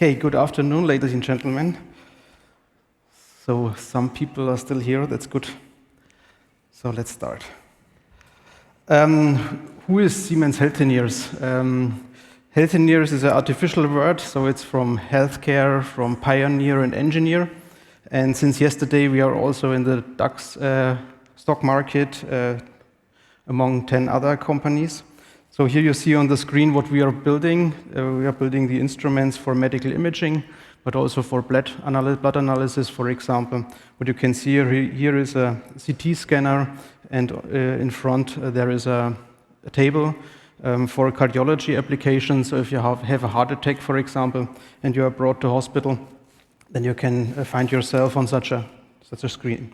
Okay, good afternoon, ladies and gentlemen. So some people are still here, that's good. So let's start. Who is Siemens Healthineers? Healthineers is an artificial word, so it's from healthcare, from pioneer and engineer. And since yesterday, we are also in the DAX stock market among 10 other companies. So here you see on the screen what we are building. We are building the instruments for medical imaging, but also for blood analysis, for example. What you can see here is a CT scanner, and in front there is a table for cardiology applications. So if you have a heart attack, for example, and you are brought to hospital, then you can find yourself on such a screen.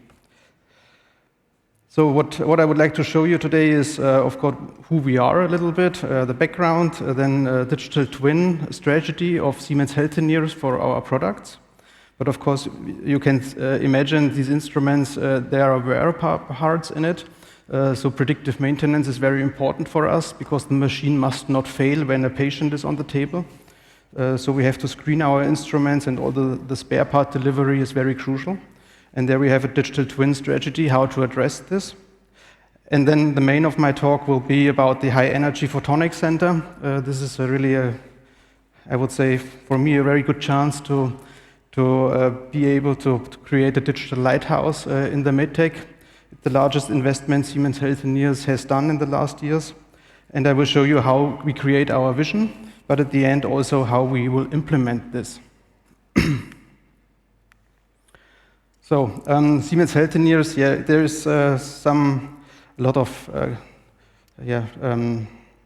So what I would like to show you today is, of course, who we are a little bit, the background, then digital twin strategy of Siemens Healthineers for our products. But of course, you can imagine these instruments, there are wear parts in it. So predictive maintenance is very important for us because the machine must not fail when a patient is on the table. So we have to screen our instruments, and all the spare part delivery is very crucial. And there we have a digital twin strategy, how to address this. And then the main of my talk will be about the high energy photonics center. This is really I would say, for me, a very good chance to be able to create a digital lighthouse in the medtech. The largest investment Siemens Healthineers has done in the last years. And I will show you how we create our vision, but at the end also how we will implement this. So Siemens Healthineers, there is a lot of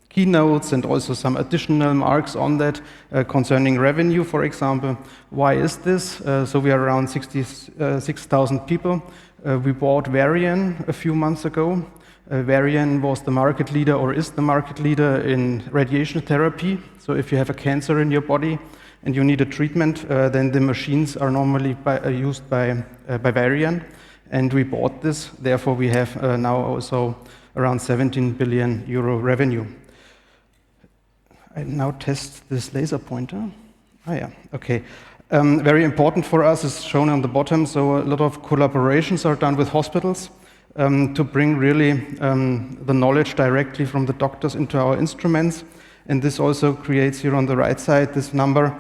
keynotes and also some additional marks on that concerning revenue, for example. Why is this? So we are around 66,000 people. We bought Varian a few months ago. Varian was the market leader, or is the market leader in radiation therapy. So if you have a cancer in your body and you need a treatment, then the machines are normally used by Varian, and we bought this. Therefore, we have now also around 17 billion euro revenue. I now test this laser pointer. Oh yeah, okay. Very important for us is shown on the bottom. So a lot of collaborations are done with hospitals to bring really the knowledge directly from the doctors into our instruments. And this also creates here on the right side this number.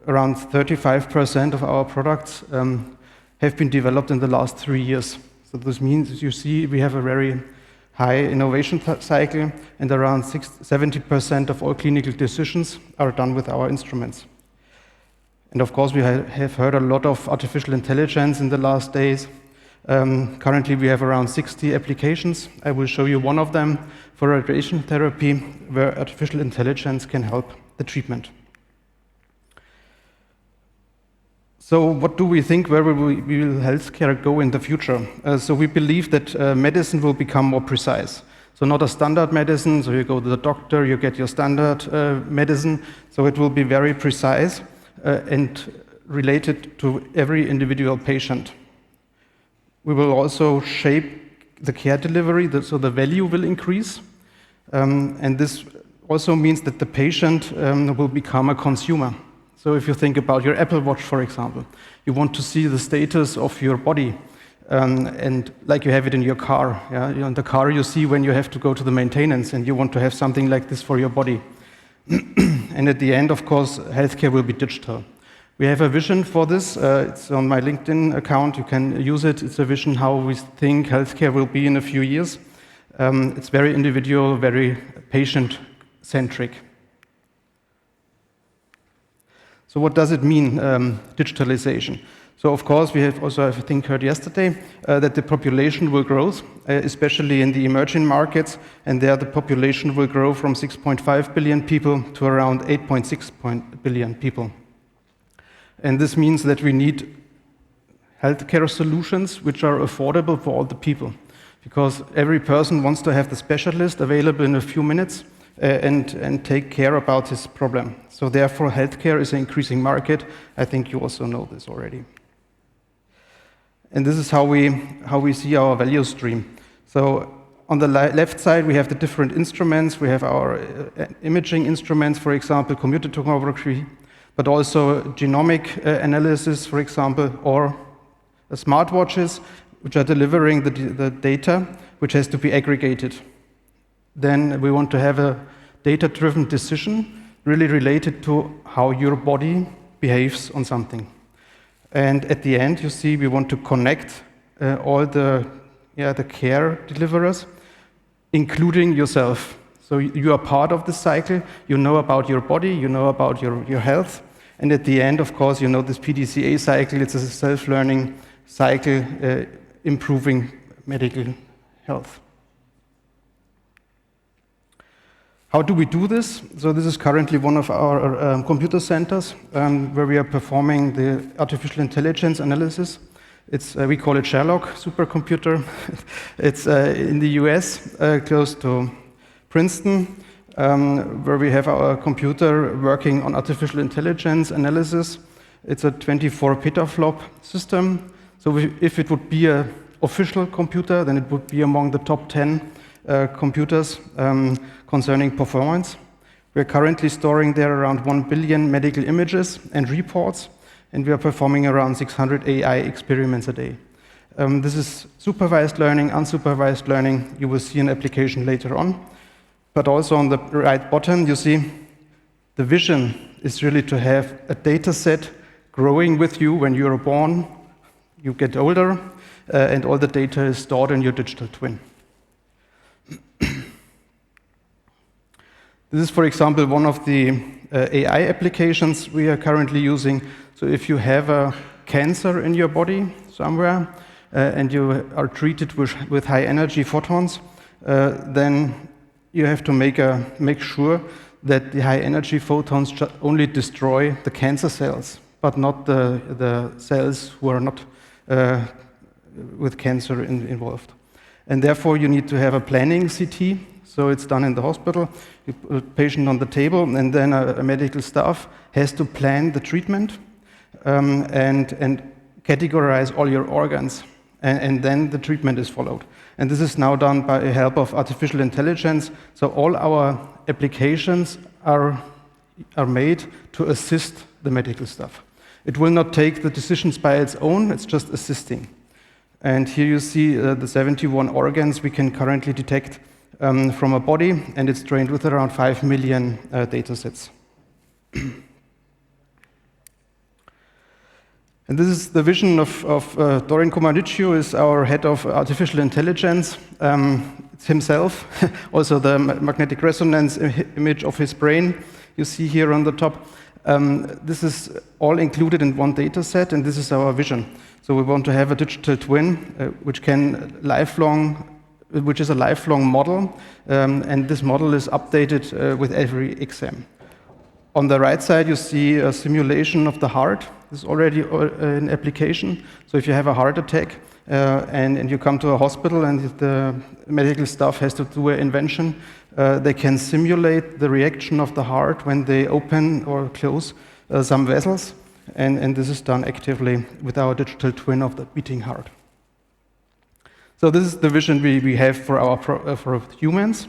Around 35% of our products have been developed in the last 3 years. So this means, as you see, we have a very high innovation cycle, and around 70% of all clinical decisions are done with our instruments. And of course, we have heard a lot of artificial intelligence in the last days. Currently, we have around 60 applications. I will show you one of them for radiation therapy, where artificial intelligence can help the treatment. So what do we think, where will healthcare go in the future? So we believe that medicine will become more precise. So not a standard medicine, so you go to the doctor, you get your standard medicine. So it will be very precise and related to every individual patient. We will also shape the care delivery, so the value will increase. And this also means that the patient will become a consumer. So if you think about your Apple Watch, for example, you want to see the status of your body, and like you have it in your car. Yeah? In the car, you see when you have to go to the maintenance, and you want to have something like this for your body. And at the end, of course, healthcare will be digital. We have a vision for this. It's on my LinkedIn account. You can use it. It's a vision how we think healthcare will be in a few years. It's very individual, very patient-centric. So what does it mean, digitalization? So of course, we have also, I think, heard yesterday that the population will grow, especially in the emerging markets, and there the population will grow from 6.5 billion people to around 8.6 billion people. And this means that we need healthcare solutions which are affordable for all the people, because every person wants to have the specialist available in a few minutes and take care about his problem. So therefore, healthcare is an increasing market. I think you also know this already. And this is how we see our value stream. So on the left side, we have the different instruments. We have our imaging instruments, for example, computed tomography. but also genomic analysis, for example, or smartwatches, which are delivering the data, which has to be aggregated. Then we want to have a data-driven decision really related to how your body behaves on something. And at the end, you see, we want to connect all the care deliverers, including yourself. So you are part of the cycle, you know about your body, you know about your health, and at the end, of course, you know this PDCA cycle, it's a self-learning cycle improving medical health. How do we do this? So this is currently one of our computer centers where we are performing the artificial intelligence analysis. We call it Sherlock supercomputer. It's in the US, close to Princeton, where we have our computer working on artificial intelligence analysis. It's a 24 petaflop system. So if it would be an official computer, then it would be among the top 10 computers concerning performance. We're currently storing there around 1 billion medical images and reports, and we are performing around 600 AI experiments a day. This is supervised learning, unsupervised learning. You will see an application later on. But also on the right bottom, you see the vision is really to have a data set growing with you when you're born, you get older, and all the data is stored in your digital twin. This is, for example, one of the AI applications we are currently using. So if you have a cancer in your body somewhere and you are treated with high energy photons, then you have to make sure that the high energy photons only destroy the cancer cells, but not the cells who are not with cancer involved. And therefore you need to have a planning CT. So it's done in the hospital, you put a patient on the table, and then a medical staff has to plan the treatment and categorize all your organs, and then the treatment is followed. And this is now done by the help of artificial intelligence. So all our applications are made to assist the medical staff. It will not take the decisions by its own, it's just assisting. And here you see the 71 organs we can currently detect from a body, and it's trained with around 5 million data sets. And this is the vision of Dorin Comaniciu, is our head of artificial intelligence. It's himself, also the magnetic resonance image of his brain you see here on the top. This is all included in one data set, and this is our vision. So we want to have a digital twin which is a lifelong model, and this model is updated with every exam. On the right side, you see a simulation of the heart. This is already an application. So if you have a heart attack and you come to a hospital and the medical staff has to do an intervention, they can simulate the reaction of the heart when they open or close some vessels, and this is done actively with our digital twin of the beating heart. So this is the vision we have for for humans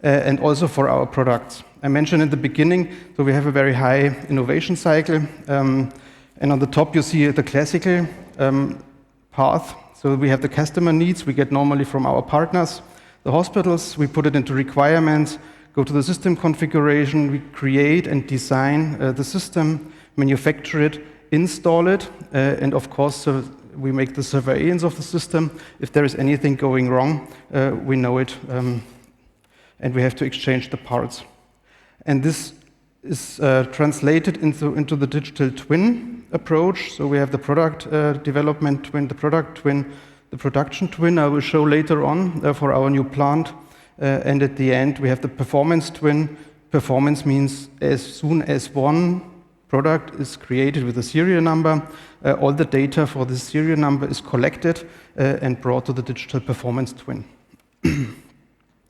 and also for our products. I mentioned in the beginning, so we have a very high innovation cycle, and on the top you see the classical path. So we have the customer needs we get normally from our partners, the hospitals. We put it into requirements, go to the system configuration, we create and design the system, manufacture it, install it, and of course we make the surveillance of the system. If there is anything going wrong, we know it, and we have to exchange the parts. And this is translated into the digital twin approach. So we have the product development twin, the product twin, the production twin I will show later on for our new plant. And at the end, we have the performance twin. Performance means as soon as one product is created with a serial number, all the data for the serial number is collected and brought to the digital performance twin.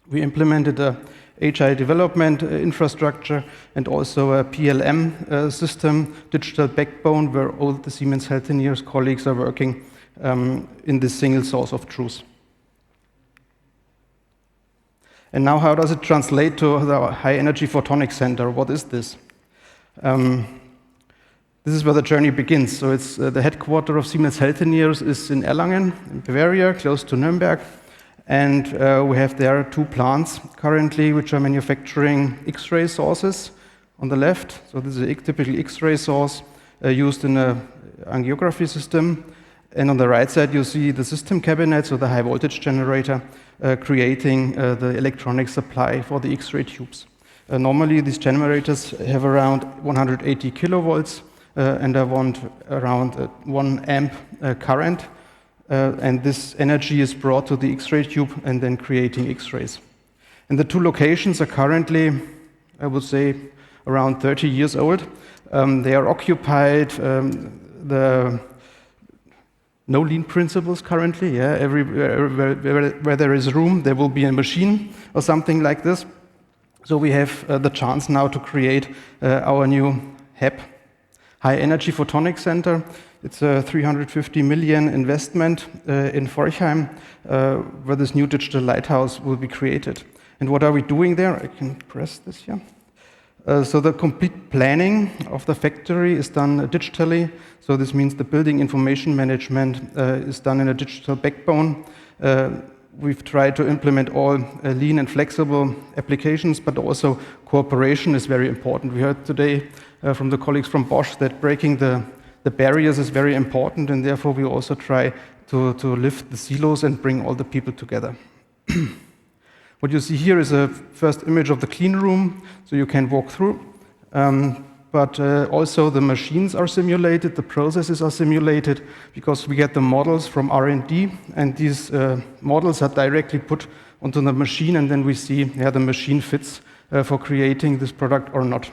We implemented a HI development infrastructure and also a PLM system, digital backbone, where all the Siemens Healthineers colleagues are working in this single source of truth. And now how does it translate to the high energy photonic center? What is this? This is where the journey begins. So it's the headquarters of Siemens Healthineers is in Erlangen, in Bavaria, close to Nuremberg. And we have there 2 plants currently which are manufacturing X-ray sources on the left. So this is a typical X-ray source used in a angiography system. And on the right side you see the system cabinet, so the high voltage generator, creating the electronic supply for the X-ray tubes. Normally these generators have around 180 kilovolts and I want around 1 amp current. And this energy is brought to the X-ray tube and then creating X-rays. And the 2 locations are currently, I would say, around 30 years old. They are occupied, no lean principles currently. Yeah, everywhere where there is room, there will be a machine or something like this. So we have the chance now to create our new HEP, High Energy Photonics Center. It's a 350 million investment in Forchheim, where this new digital lighthouse will be created. And what are we doing there? I can press this here. So the complete planning of the factory is done digitally. So this means the building information management is done in a digital backbone. We've tried to implement all lean and flexible applications, but also cooperation is very important. We heard today from the colleagues from Bosch that breaking the barriers is very important, and therefore we also try to lift the silos and bring all the people together. What you see here is a first image of the clean room, so you can walk through. But also the machines are simulated, the processes are simulated, because we get the models from R&D, and these models are directly put onto the machine, and then we see the machine fits for creating this product or not.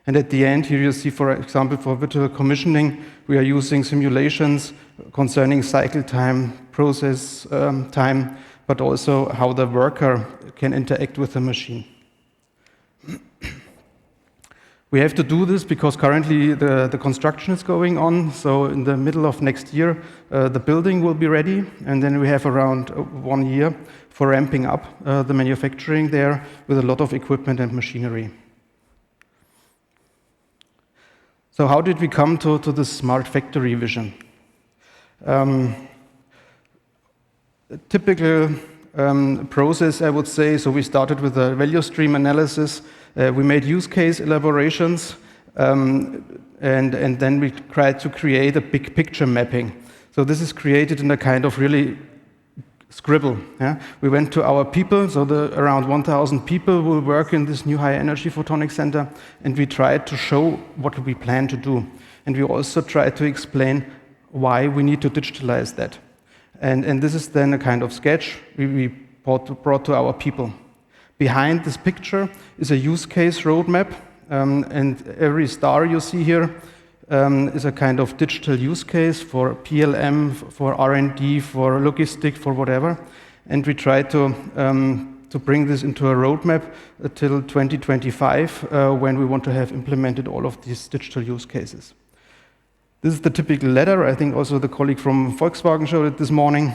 And at the end, here you see, for example, for virtual commissioning, we are using simulations concerning cycle time, process time, but also how the worker can interact with the machine. We have to do this because currently the construction is going on. So in the middle of next year, the building will be ready, and then we have around 1 year for ramping up the manufacturing there with a lot of equipment and machinery. So how did we come to this smart factory vision? A typical process, I would say, so we started with a value stream analysis. We made use case elaborations, and then we tried to create a big picture mapping. So this is created in a kind of really scribble. Yeah? We went to our people, so around 1,000 people will work in this new high energy photonics center, and we tried to show what we plan to do. And we also tried to explain why we need to digitalize that. And this is then a kind of sketch we brought to our people. Behind this picture is a use case roadmap, and every star you see here is a kind of digital use case for PLM, for R&D, for logistics, for whatever. And we try to bring this into a roadmap till 2025, when we want to have implemented all of these digital use cases. This is the typical ladder. I think also the colleague from Volkswagen showed it this morning.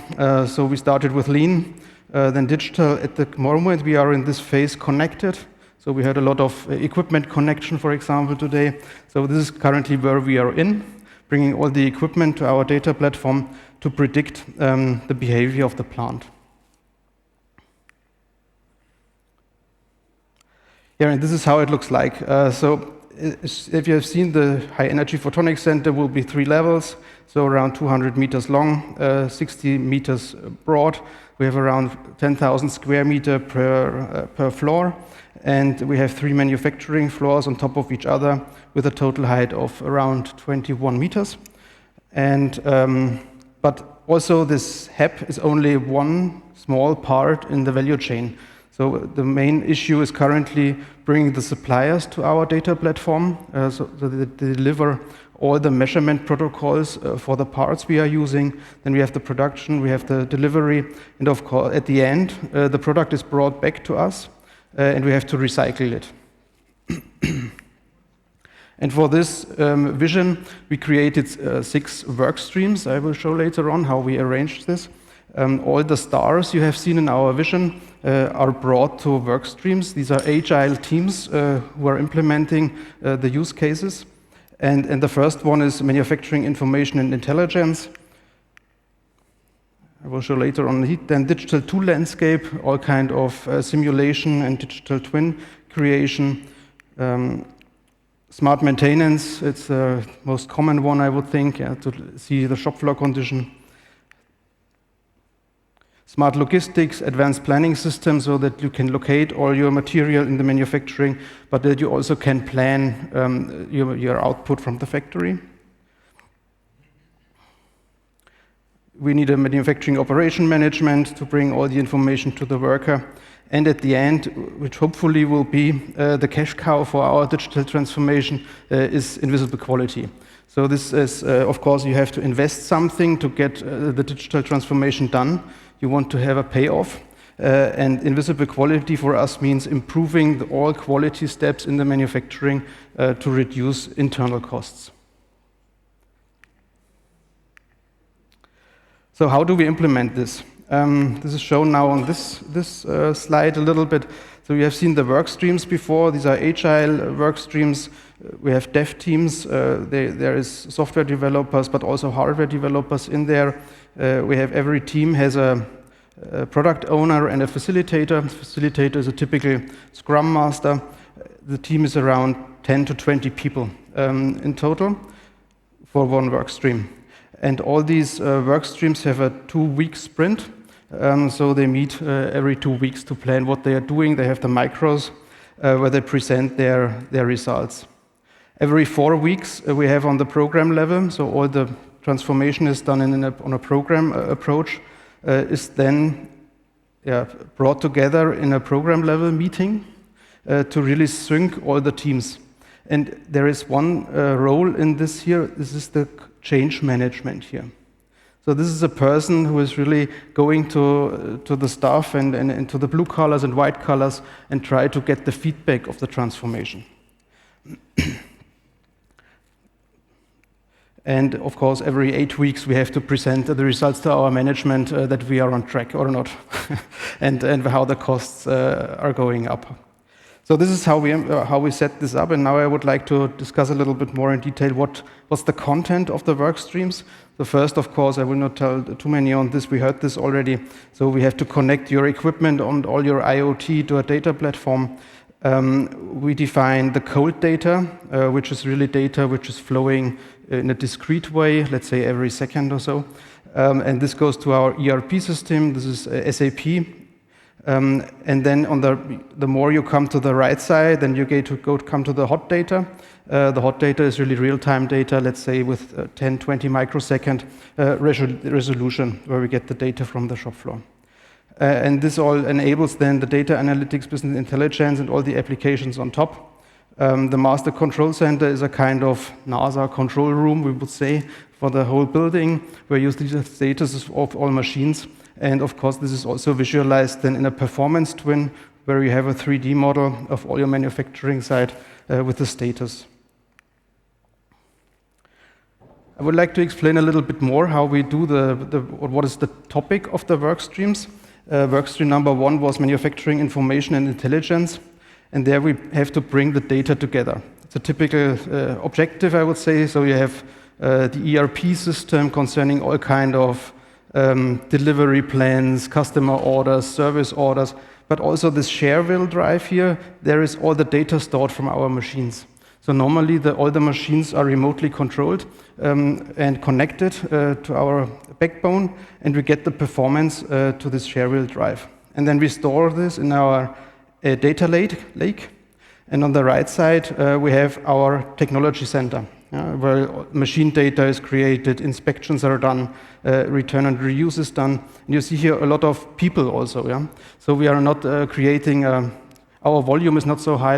So we started with lean, then digital. At the moment, we are in this phase connected. So we had a lot of equipment connection, for example, today. So this is currently where we are in, bringing all the equipment to our data platform to predict the behavior of the plant. Yeah, and this is how it looks like. So if you have seen, the high energy photonics center will be 3 levels, so around 200 meters long, 60 meters broad. We have around 10,000 square meters per floor, and we have 3 manufacturing floors on top of each other with a total height of around 21 meters. And but also this HEP is only one small part in the value chain. So the main issue is currently bringing the suppliers to our data platform, so they deliver all the measurement protocols for the parts we are using. Then we have the production, we have the delivery, and of course, at the end, the product is brought back to us, and we have to recycle it. And for this vision, we created 6 work streams. I will show later on how we arranged this. All the stars you have seen in our vision are brought to work streams. These are agile teams who are implementing the use cases. And the first one is manufacturing information and intelligence. I will show later on. Then digital tool landscape, all kind of simulation and digital twin creation. Smart maintenance, it's the most common one, I would think, to see the shop floor condition. Smart logistics, advanced planning systems, so that you can locate all your material in the manufacturing, but that you also can plan your output from the factory. We need a manufacturing operation management to bring all the information to the worker. And at the end, which hopefully will be the cash cow for our digital transformation, is invisible quality. So this is, of course, you have to invest something to get the digital transformation done. You want to have a payoff. And invisible quality for us means improving all quality steps in the manufacturing to reduce internal costs. So how do we implement this? This is shown now on this slide a little bit. So you have seen the work streams before. These are agile work streams. We have dev teams. There is software developers, but also hardware developers in there. We have every team has a product owner and a facilitator. The facilitator is a typical Scrum Master. The team is around 10 to 20 people in total for one work stream. And all these work streams have a 2-week sprint. So they meet every 2 weeks to plan what they are doing. They have the micros where they present their results. Every 4 weeks we have on the program level, so all the transformation is done on a program approach, is then brought together in a program level meeting to really sync all the teams. And there is one role in this here. This is the change management here. So this is a person who is really going to the staff and to the blue collars and white collars and try to get the feedback of the transformation. And of course, every 8 weeks we have to present the results to our management that we are on track or not, and how the costs are going up. So this is how we set this up, and now I would like to discuss a little bit more in detail what's the content of the work streams. The first, of course, I will not tell too many on this, we heard this already. So we have to connect your equipment on all your IoT to a data platform. We define the cold data, which is really data which is flowing in a discrete way, let's say every second or so. And this goes to our ERP system, this is SAP. And then on the more you come to the right side, then you come to the hot data. The hot data is really real-time data, let's say with 10, 20 microsecond resolution, where we get the data from the shop floor. And this all enables then the data analytics, business intelligence, and all the applications on top. The master control center is a kind of NASA control room, we would say, for the whole building, where you use the status of all machines. And of course, this is also visualized then in a performance twin, where you have a 3D model of all your manufacturing site with the status. I would like to explain a little bit more how we do what is the topic of the work streams. Work stream number 1 was manufacturing information and intelligence, and there we have to bring the data together. It's a typical objective, I would say. So you have the ERP system concerning all kind of delivery plans, customer orders, service orders, but also this share wheel drive here, there is all the data stored from our machines. So normally all the machines are remotely controlled and connected to our backbone, and we get the performance to this share wheel drive. And then we store this in our data lake. And on the right side, we have our technology center, where machine data is created, inspections are done, return and reuse is done. And you see here a lot of people also. Yeah? So we are not creating, our volume is not so high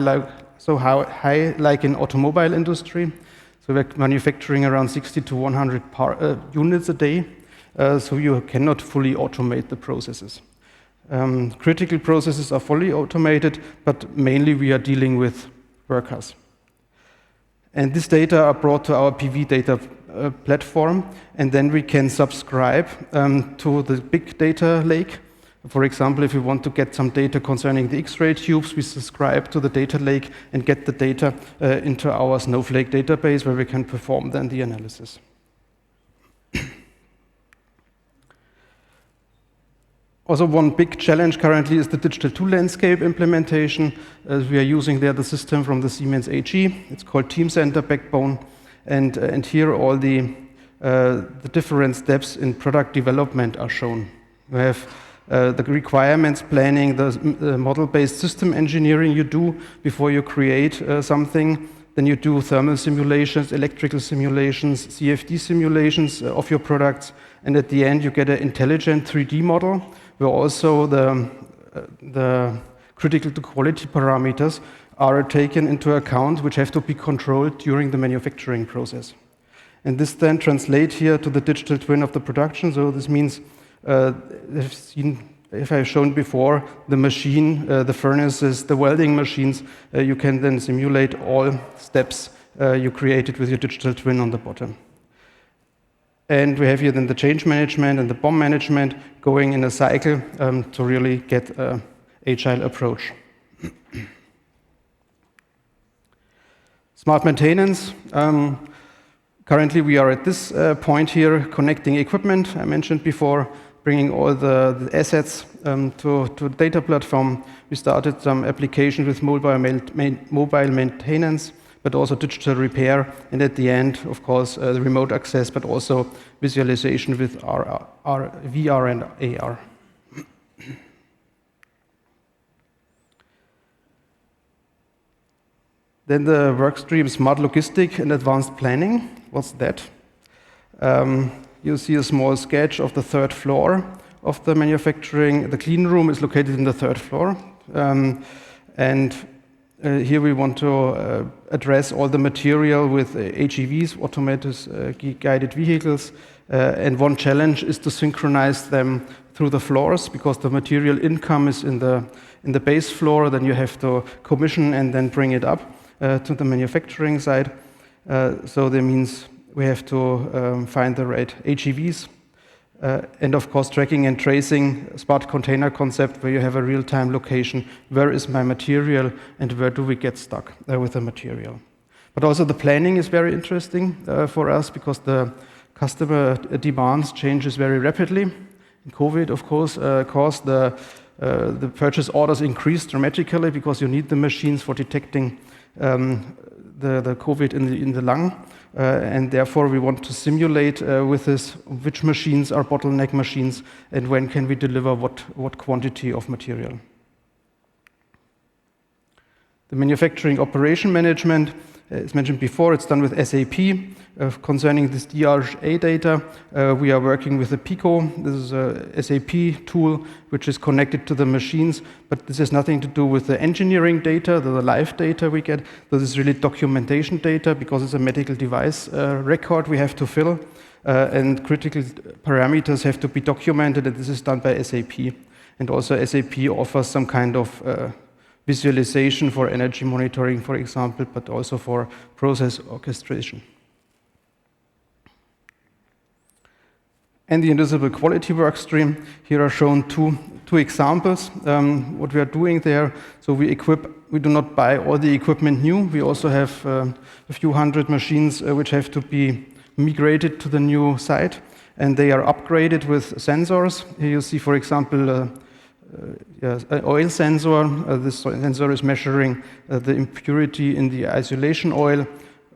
like in automobile industry. So we're manufacturing around 60 to 100 units a day. So you cannot fully automate the processes. Critical processes are fully automated, but mainly we are dealing with workers. And this data are brought to our PV data platform, and then we can subscribe to the big data lake, For example, if we want to get some data concerning the X-ray tubes, we subscribe to the data lake and get the data into our Snowflake database where we can perform then the analysis. Also, one big challenge currently is the digital tool landscape implementation. We are using there the system from the Siemens AG. It's called Teamcenter Backbone. And here all the different steps in product development are shown. We have the requirements planning, the model-based system engineering you do before you create something. Then you do thermal simulations, electrical simulations, CFD simulations of your products. And at the end, you get an intelligent 3D model where also the critical to quality parameters are taken into account, which have to be controlled during the manufacturing process. And this then translates here to the digital twin of the production. So this means, if I've shown before, the machine, the furnaces, the welding machines, you can then simulate all steps you created with your digital twin on the bottom. And we have here then the change management and the BOM management going in a cycle to really get an agile approach. Smart maintenance. Currently, we are at this point here, connecting equipment, I mentioned before, bringing all the assets to the data platform. We started some applications with mobile maintenance, but also digital repair, and at the end, of course, the remote access, but also visualization with VR and AR. Then the work stream Smart Logistic and Advanced Planning. What's that? You see a small sketch of the third floor of the manufacturing. The clean room is located in the third floor. Here we want to address all the material with AGVs, automated guided vehicles. And one challenge is to synchronize them through the floors, because the material income is in the base floor. Then you have to commission and then bring it up to the manufacturing side. So that means we have to find the right AGVs. And of course, tracking and tracing, smart container concept, where you have a real-time location. Where is my material and where do we get stuck with the material? But also the planning is very interesting for us, because the customer demands changes very rapidly. In COVID, of course, caused the purchase orders increased dramatically, because you need the machines for detecting the COVID in the lung. And therefore, we want to simulate with this which machines are bottleneck machines and when can we deliver what quantity of material. The manufacturing operation management, as mentioned before, it's done with SAP. Concerning this DRA data, we are working with the PICO. This is a SAP tool which is connected to the machines, but this has nothing to do with the engineering data, the live data we get. This is really documentation data, because it's a medical device record we have to fill, and critical parameters have to be documented, and this is done by SAP. And also SAP offers some kind of visualization for energy monitoring, for example, but also for process orchestration. And the invisible quality work stream. Here are shown two examples, what we are doing there. So we do not buy all the equipment new. We also have a few hundred machines which have to be migrated to the new site, and they are upgraded with sensors. Here you see, for example, an oil sensor. This sensor is measuring the impurity in the isolation oil.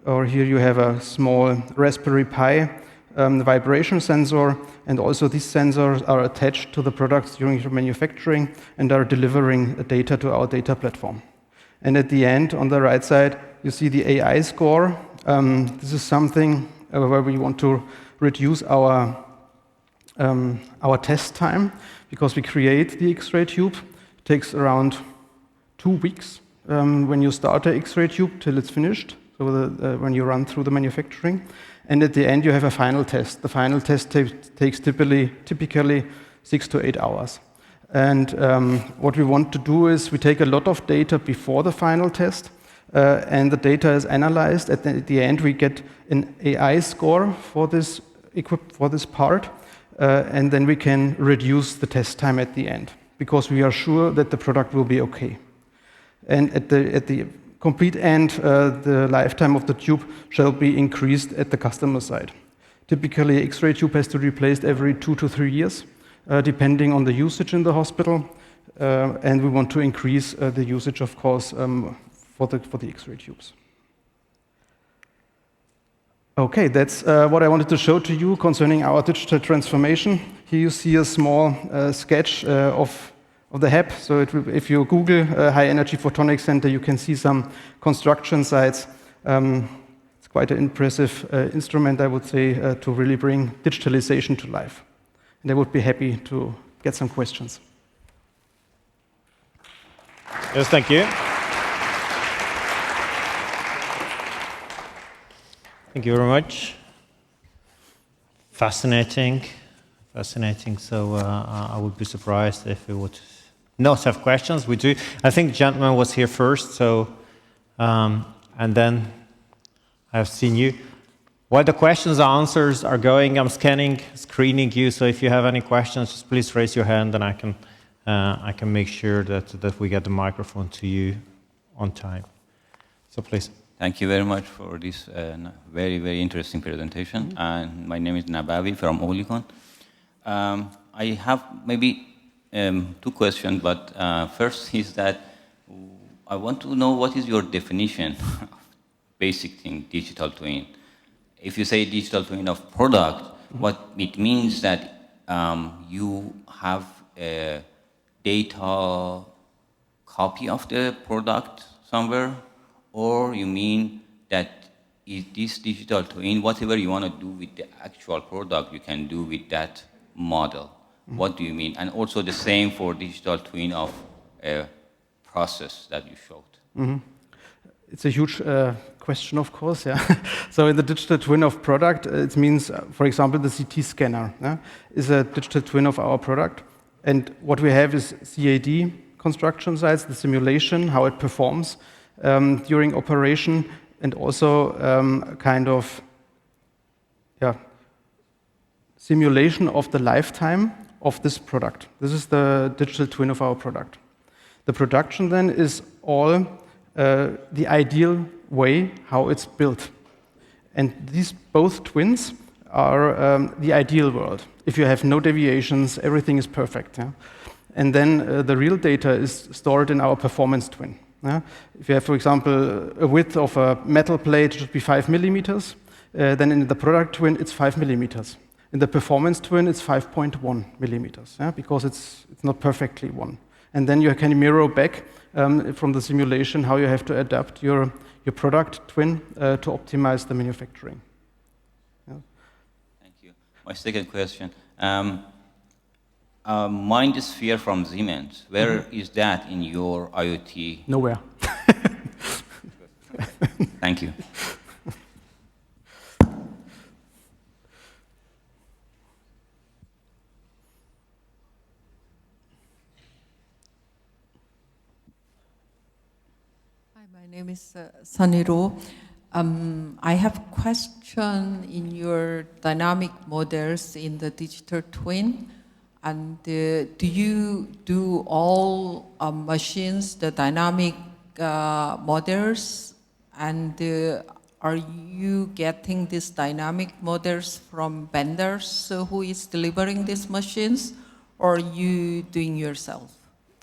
Or here you have a small Raspberry Pi vibration sensor, and also these sensors are attached to the products during the manufacturing and are delivering data to our data platform. And at the end, on the right side, you see the AI score. This is something where we want to reduce our test time, because we create the X-ray tube. It takes around 2 weeks when you start the X-ray tube till it's finished, so when you run through the manufacturing. And at the end, you have a final test. The final test takes typically 6 to 8 hours. And what we want to do is we take a lot of data before the final test, and the data is analyzed. At the end, we get an AI score for this part, and then we can reduce the test time at the end. because we are sure that the product will be okay. And at the complete end, the lifetime of the tube shall be increased at the customer side. Typically, X-ray tube has to be replaced every 2 to 3 years, depending on the usage in the hospital. And we want to increase the usage, of course, for the X-ray tubes. Okay, that's what I wanted to show to you concerning our digital transformation. Here you see a small sketch of the HAB. So if you Google High Energy Photonics Center, you can see some construction sites. It's quite an impressive instrument, I would say, to really bring digitalization to life. And I would be happy to get some questions. Yes, thank you. Thank you very much. Fascinating. So I would be surprised if we would not have questions. We do. I think the gentleman was here first, so and then I've seen you. While the questions and answers are going, I'm screening you. So if you have any questions, just please raise your hand, and I can make sure that we get the microphone to you on time. So please. Thank you very much for this very, very interesting presentation. And my name is Nabavi from Olicon. I have maybe 2 questions, but first is that I want to know what is your definition of basic thing, digital twin. If you say digital twin of product, what it means that you have a data copy of the product somewhere, or you mean that is this digital twin, whatever you want to do with the actual product, you can do with that model. What do you mean? And also the same for digital twin of a process that you showed. It's a huge question, of course. Yeah. So in the digital twin of product, it means, for example, the CT scanner is a digital twin of our product. And what we have is CAD construction sites, the simulation, how it performs during operation, and also kind of simulation of the lifetime of this product. This is the digital twin of our product. The production then is all the ideal way how it's built. And these both twins are the ideal world. If you have no deviations, everything is perfect. Yeah? And then the real data is stored in our performance twin. Yeah? If you have, for example, a width of a metal plate, it should be 5 millimeters. Then in the product twin, it's 5 millimeters. In the performance twin, it's 5.1 millimeters, because it's not perfectly one. And then you can mirror back from the simulation how you have to adapt your product twin to optimize the manufacturing. Yeah. Thank you. My second question. MindSphere from Siemens, where is that in your IoT? Nowhere. Thank you. Hi, my name is Saniro. I have a question in your dynamic models in the digital twin. And do you do all machines, the dynamic models? And are you getting these dynamic models from vendors who is delivering these machines, or are you doing yourself?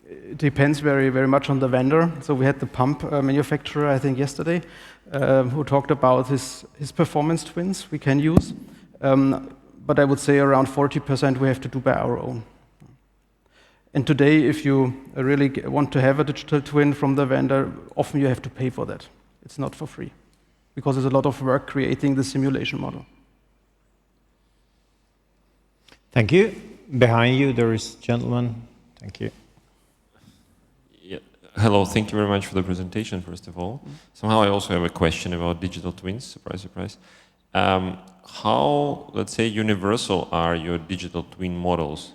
It depends very, very much on the vendor. So we had the pump manufacturer, I think, yesterday, who talked about his performance twins we can use. But I would say around 40% we have to do by our own. And today, if you really want to have a digital twin from the vendor, often you have to pay for that. It's not for free, because there's a lot of work creating the simulation model. Thank you. Behind you, there is a gentleman. Thank you. Yeah. Hello, thank you very much for the presentation, first of all. Somehow I also have a question about digital twins, surprise, surprise. How, let's say, universal are your digital twin models?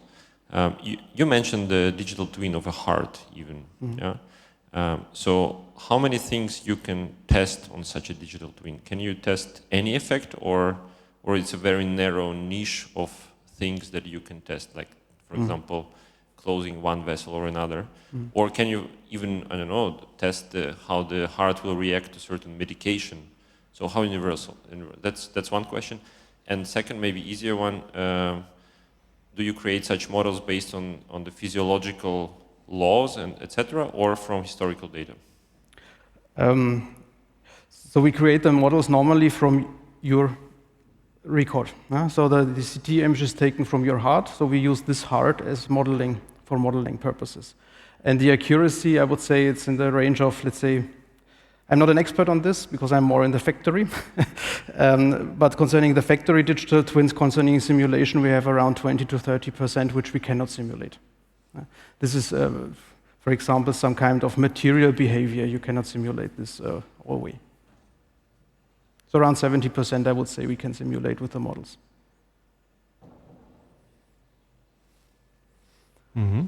You mentioned the digital twin of a heart, even. Yeah? So how many things you can test on such a digital twin? Can you test any effect, or it's a very narrow niche of things that you can test, like, for example, closing one vessel or another? Or can you even, I don't know, test how the heart will react to certain medication? So how universal? That's one question. And second, maybe easier one, do you create such models based on the physiological laws and etc., or from historical data? So we create the models normally from your record. So the CT image is taken from your heart, so we use this heart as modeling for modeling purposes. And the accuracy, I would say it's in the range of, let's say, I'm not an expert on this because I'm more in the factory, but concerning the factory digital twins, concerning simulation, we have around 20 to 30% which we cannot simulate. This is, for example, some kind of material behavior. You cannot simulate this always. So around 70%, I would say, we can simulate with the models. Mm-hmm.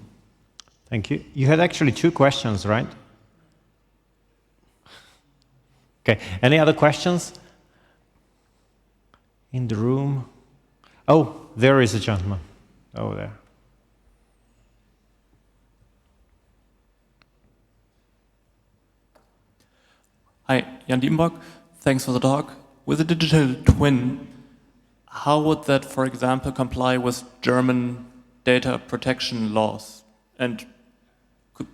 Thank you. You had actually 2 questions, right? Okay. Any other questions in the room? Oh, there is a gentleman over there. Hi, Jan Diebenbock. Thanks for the talk. With a digital twin, how would that, for example, comply with German data protection laws? And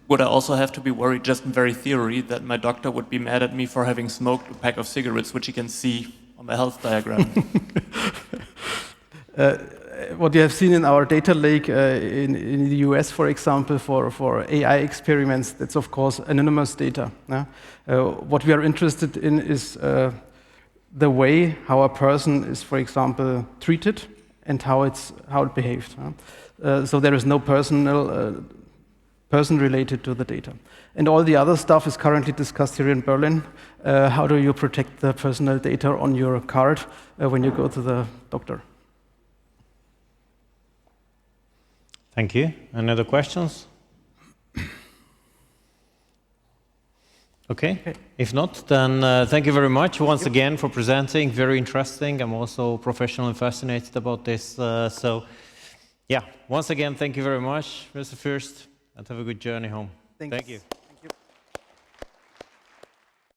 would I also have to be worried, just in very theory, that my doctor would be mad at me for having smoked a pack of cigarettes, which he can see on my health diagram? What you have seen in our data lake in the US, for example, for AI experiments, that's of course anonymous data. What we are interested in is the way how a person is, for example, treated and how it behaved. So there is no person related to the data. And all the other stuff is currently discussed here in Berlin. How do you protect the personal data on your card when you go to the doctor? Thank you. Any other questions? Okay. If not, then thank you very much once again for presenting. Very interesting. I'm also professionally fascinated about this. So, yeah, once again, thank you very much, Mr. Fürst, and have a good journey home. Thanks. Thank you.